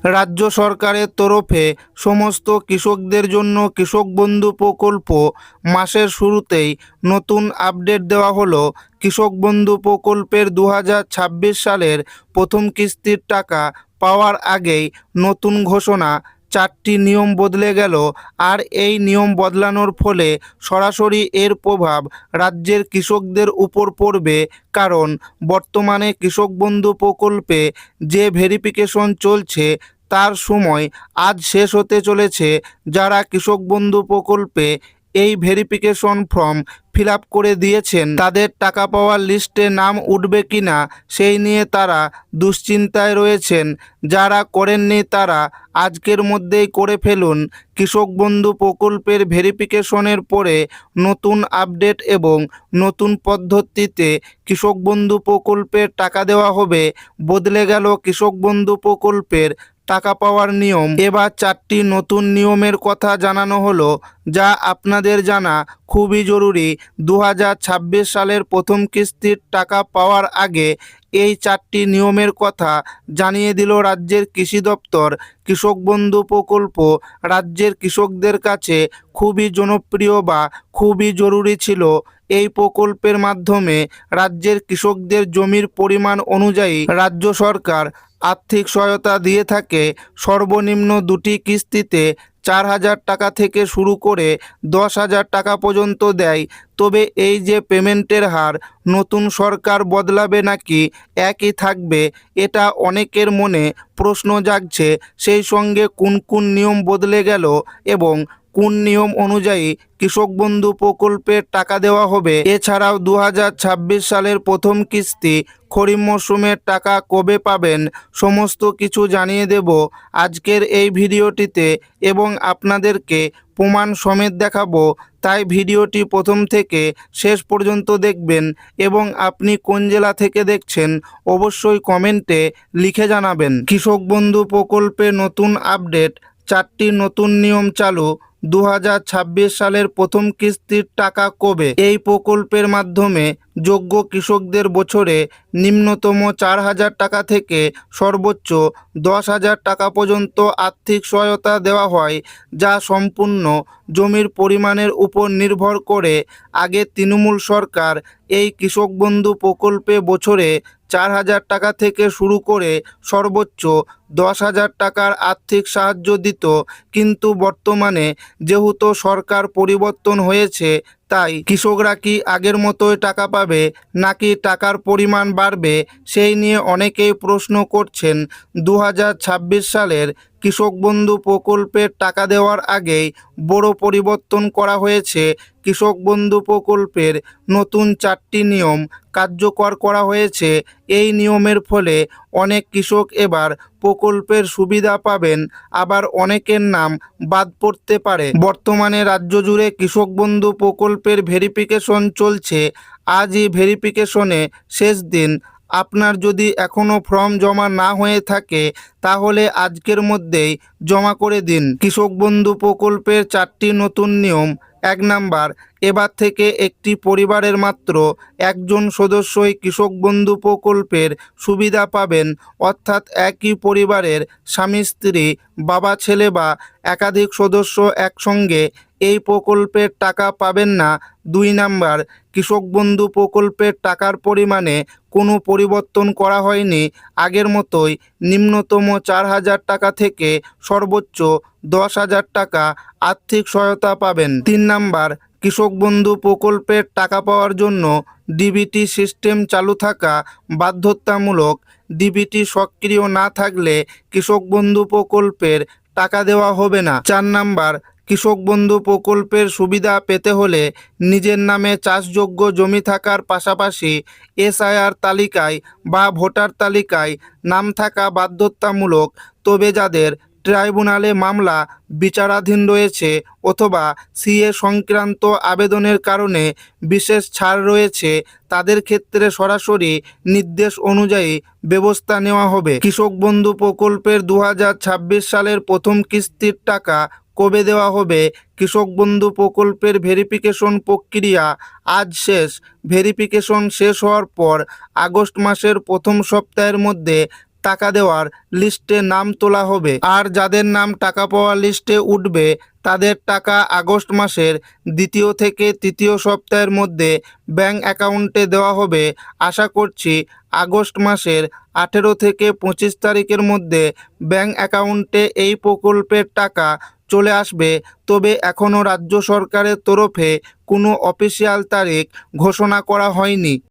রাজ্য সরকারের তরফে সমস্ত কৃষকদের জন্য কৃষক বন্ধু প্রকল্প মাসের শুরুতেই নতুন আপডেট দেওয়া হলো। কৃষক বন্ধু প্রকল্পের 2026 সালের প্রথম কিস্তির টাকা পাওয়ার আগেই নতুন ঘোষণা। 4টি নিয়ম বদলে গেল, আর এই নিয়ম বদলানোর ফলে সরাসরি এর প্রভাব রাজ্যের কৃষকদের উপর পড়বে। কারণ বর্তমানে কৃষক বন্ধু প্রকল্পে যে ভেরিফিকেশন চলছে তার সময় আজ শেষ হতে চলেছে। যারা কৃষক বন্ধু প্রকল্পে এই ভেরিফিকেশন ফর্ম ফিল আপ করে দিয়েছেন তাদের টাকা পাওয়ার লিস্টে নাম উঠবে কিনা সেই নিয়ে তারা দুশ্চিন্তায় রয়েছেন। যারা করেননি তারা আজকের মধ্যেই করে ফেলুন। কৃষক বন্ধু প্রকল্পের ভেরিফিকেশনের পরে নতুন আপডেট এবং নতুন পদ্ধতিতে কৃষক বন্ধু প্রকল্পের টাকা দেওয়া হবে। বদলে গেল কৃষক বন্ধু প্রকল্পের টাকা পাওয়ার নিয়ম। এবার 4টি নতুন নিয়মের কথা জানানো হলো, যা আপনাদের জানা খুবই জরুরি। 2026 সালের প্রথম কিস্তির টাকা পাওয়ার আগে এই 4টি নিয়মের কথা জানিয়ে দিল রাজ্যের কৃষি দপ্তর। কৃষক বন্ধু প্রকল্প রাজ্যের কৃষকদের কাছে খুবই জনপ্রিয় বা খুবই জরুরি ছিল। এই প্রকল্পের মাধ্যমে রাজ্যের কৃষকদের জমির পরিমাণ অনুযায়ী রাজ্য সরকার আর্থিক সহায়তা দিয়ে থাকে। সর্বনিম্ন 2টি কিস্তিতে 4,000 টাকা থেকে শুরু করে 10,000 টাকা পর্যন্ত দেয়। তবে এই যে পেমেন্টের হার, নতুন সরকার বদলাবে নাকি একই থাকবে, এটা অনেকের মনে প্রশ্ন জাগছে। সেই সঙ্গে কোন কোন নিয়ম বদলে গেল এবং কোন নিয়ম অনুযায়ী কৃষক বন্ধু প্রকল্পের টাকা দেওয়া হবে। এছাড়াও 2026 সালের প্রথম কিস্তি খরিফ মরশুমের টাকা কবে পাবেন, সমস্ত কিছু জানিয়ে দেব আজকের এই ভিডিওটিতে এবং আপনাদেরকে প্রমাণ সমেত দেখাবো। তাই ভিডিওটি প্রথম থেকে শেষ পর্যন্ত দেখবেন এবং আপনি কোন জেলা থেকে দেখছেন অবশ্যই কমেন্টে লিখে জানাবেন। কৃষক বন্ধু প্রকল্পে নতুন আপডেট, 4টি নতুন নিয়ম চালু। 2026 সালের প্রথম কিস্তির টাকা কবে? এই প্রকল্পের মাধ্যমে যোগ্য কৃষকদের বছরে নিম্নতম 4,000 টাকা থেকে সর্বোচ্চ 10,000 টাকা পর্যন্ত আর্থিক সহায়তা দেওয়া হয়, যা সম্পূর্ণ জমির পরিমাণের উপর নির্ভর করে। আগে তৃণমূল সরকার এই কৃষক বন্ধু প্রকল্পে বছরে 4,000 টাকা থেকে শুরু করে সর্বোচ্চ 10,000 টাকার আর্থিক সাহায্য দিত। কিন্তু বর্তমানে যেহেতু সরকার পরিবর্তন হয়েছে, তাই কৃষকরা কি আগের মতোই টাকা পাবে নাকি টাকার পরিমাণ বাড়বে, সেই নিয়ে অনেকেই প্রশ্ন করছেন। 2026 সালের কৃষক বন্ধু প্রকল্পের টাকা দেওয়ার আগেই বড় পরিবর্তন করা হয়েছে। কৃষক বন্ধু প্রকল্পের নতুন 4টি নিয়ম কার্যকর করা হয়েছে। এই নিয়মের ফলে অনেক কৃষক এবার প্রকল্পের সুবিধা পাবেন, আবার অনেকের নাম বাদ পড়তে পারে। বর্তমানে রাজ্য জুড়ে কৃষক বন্ধু প্রকল্পের ভেরিফিকেশন চলছে। আজই ভেরিফিকেশনে শেষ দিন। আপনার যদি এখনও ফর্ম জমা না হয়ে থাকে তাহলে আজকের মধ্যেই জমা করে দিন। কৃষক বন্ধু প্রকল্পের 4টি নতুন নিয়ম। 1 নাম্বার, এবার থেকে একটি পরিবারের মাত্র একজন সদস্যই কৃষক বন্ধু প্রকল্পের সুবিধা পাবেন। অর্থাৎ একই পরিবারের স্বামী স্ত্রী, বাবা ছেলে বা একাধিক সদস্য একসঙ্গে এই প্রকল্পের টাকা পাবেন না। 2 নাম্বার, কৃষক বন্ধু প্রকল্পের টাকার পরিমাণে কোনো পরিবর্তন করা হয়নি। আগের মতোই নিম্নতম 4,000 টাকা থেকে সর্বোচ্চ 10,000 টাকা আর্থিক সহায়তা পাবেন। 3 নাম্বার, কৃষক বন্ধু প্রকল্পের টাকা পাওয়ার জন্য ডিবিটি সিস্টেম চালু থাকা বাধ্যতামূলক। ডিবিটি সক্রিয় না থাকলে কৃষক বন্ধু প্রকল্পের টাকা দেওয়া হবে না। 4 নাম্বার, কৃষক বন্ধু প্রকল্পের সুবিধা পেতে হলে নিজের নামে চাষযোগ্য জমি থাকার পাশাপাশি এসআইআর তালিকায় বা ভোটার তালিকায় নাম থাকা বাধ্যতামূলক। তবে যাদের ট্রাইব্যুনালে মামলা বিচারাধীন রয়েছে অথবা সিএ সংক্রান্ত আবেদনের কারণে বিশেষ ছাড় রয়েছে, তাদের ক্ষেত্রে সরাসরি নির্দেশ অনুযায়ী ব্যবস্থা নেওয়া হবে। কৃষক বন্ধু প্রকল্পের 2026 সালের প্রথম কিস্তির টাকা কবে দেওয়া হবে? কৃষক বন্ধু প্রকল্পের ভেরিফিকেশন প্রক্রিয়া আজ শেষ। ভেরিফিকেশন শেষ হওয়ার পর আগস্ট মাসের প্রথম সপ্তাহের মধ্যে টাকা দেওয়ার লিস্টে নাম তোলা হবে। আর যাদের নাম টাকা পাওয়ার লিস্টে উঠবে তাদের টাকা আগস্ট মাসের দ্বিতীয় থেকে তৃতীয় সপ্তাহের মধ্যে ব্যাংক অ্যাকাউন্টে দেওয়া হবে। আশা করছি আগস্ট মাসের 18 থেকে 25 তারিখের মধ্যে ব্যাংক অ্যাকাউন্টে এই প্রকল্পের টাকা চলে আসবে। তবে এখনও রাজ্য সরকারের তরফে কোনো অফিসিয়াল তারিখ ঘোষণা করা হয়নি।